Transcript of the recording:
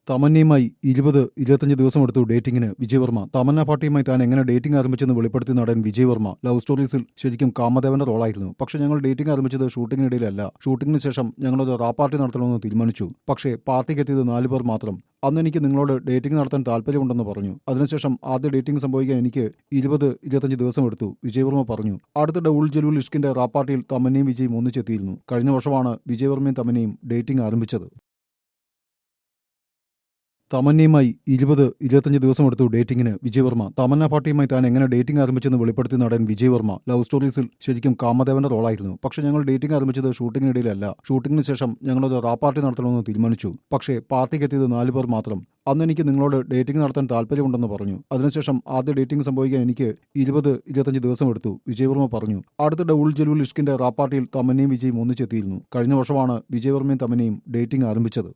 തമന്നയുമായി 20-25 ദിവസമെടുത്തു ഡേറ്റിംഗിന് വിജയ് വർമ്മ. തമന്ന പാട്ടിയുമായി താൻ എങ്ങനെ ഡേറ്റിംഗ് ആരംഭിച്ചെന്ന് വെളിപ്പെടുത്തി നടൻ വിജയ് വർമ്മ. ലവ് സ്റ്റോറീസിൽ ശരിക്കും കാമദേവന്റെ റോളായിരുന്നു. പക്ഷേ ഞങ്ങൾ ഡേറ്റിംഗ് ആരംഭിച്ചത് ഷൂട്ടിങ്ങിനിടയിലല്ല. ഷൂട്ടിങ്ങിന് ശേഷം ഞങ്ങളൊരു റാപ്പ് പാർട്ടി നടത്തണമെന്ന് തീരുമാനിച്ചു. പക്ഷേ പാർട്ടിക്ക് എത്തിയത് 4 പേർ മാത്രം. അന്ന് എനിക്ക് നിങ്ങളോട് ഡേറ്റിംഗ് നടത്താൻ താല്പര്യമുണ്ടെന്ന് പറഞ്ഞു. അതിനുശേഷം ആദ്യ ഡേറ്റിംഗ് സംഭവിക്കാൻ എനിക്ക് 20-25 ദിവസമെടുത്തു, വിജയ് വർമ്മ പറഞ്ഞു. അടുത്തിടെ ഉൾ ജലൂൽ ഇഷ്കിന്റെ റാപ്പ് പാർട്ടിയിൽ തമന്നയും വിജയും ഒന്നിച്ചെത്തിയിരുന്നു. കഴിഞ്ഞ വർഷമാണ് വിജയ് വർമ്മയും തമന്നയും ഡേറ്റിംഗ് ആരംഭിച്ചത്. തമന്നയുമായി 20-25 ദിവസമെടുത്തു ഡേറ്റിംഗിന് വിജയ് വർമ്മ. തമന്ന പാട്ടിയുമായി താൻ എങ്ങനെ ഡേറ്റിംഗ് ആരംഭിച്ചെന്ന് വെളിപ്പെടുത്തി നടൻ വിജയ് വർമ്മ. ലവ് സ്റ്റോറീസിൽ ശരിക്കും കാമദേവന്റെ റോളായിരുന്നു. പക്ഷേ ഞങ്ങൾ ഡേറ്റിംഗ് ആരംഭിച്ചത് ഷൂട്ടിങ്ങിനിടയിലല്ല. ഷൂട്ടിങ്ങിന് ശേഷം ഞങ്ങളൊരു റാപ്പ് പാർട്ടി നടത്തണമെന്ന് തീരുമാനിച്ചു. പക്ഷേ പാർട്ടിക്ക് എത്തിയത് 4 പേർ മാത്രം. അന്ന് എനിക്ക് നിങ്ങളോട് ഡേറ്റിംഗ് നടത്താൻ താല്പര്യമുണ്ടെന്ന് പറഞ്ഞു. അതിനുശേഷം ആദ്യ ഡേറ്റിംഗ് സംഭവിക്കാൻ എനിക്ക് 20-25 ദിവസമെടുത്തു, വിജയ് വർമ്മ പറഞ്ഞു. അടുത്തിടെ ഉൾ ജലൂൽ ഇഷ്കിന്റെ റാപ്പ് പാർട്ടിയിൽ തമന്നയും വിജയും ഒന്നിച്ചെത്തിയിരുന്നു. കഴിഞ്ഞ വർഷമാണ് വിജയ് വർമ്മയും തമന്നയും ഡേറ്റിംഗ് ആരംഭിച്ചത്.